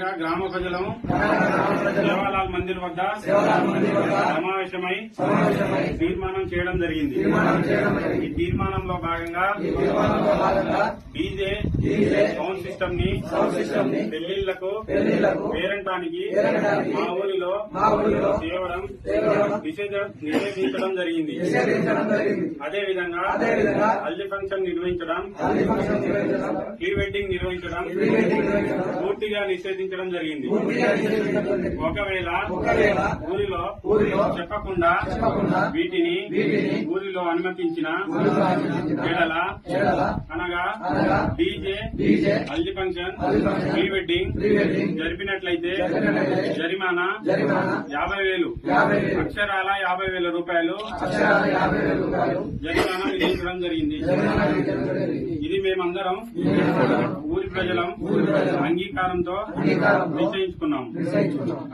అనగా గ్రామ ప్రజలము సేవాలాల్ మందిర్ వద్ద సమావేశమై తీర్మానం చేయడం జరిగింది. ఈ తీర్మానంలో భాగంగా డీజే సౌండ్ సిస్టమ్ ని పెళ్లిళ్లకు పేరంటానికి మా ఊరిలో చేయడం నిషేధించడం జరిగింది. అదేవిధంగా హల్దీ ఫంక్షన్ నిర్వహించడం, ప్రీ వెడ్డింగ్ నిర్వహించడం పూర్తిగా నిషేధించడం జరిగింది. ఒకవేళ ఊరిలో చెప్పకుండా వీటిని ఊరిలో అనుమతించిన ఎడల అనగా DJ haldi function, pre wedding జరిపినట్లయితే జరిమానా 50,000 అక్షరాల 50,000 రూపాయలు జరిమానా విధించడం జరిగింది. ఇది మేమందరం ఊరి ప్రజలం అంగీకారంతో నిశ్చయించుకున్నాం.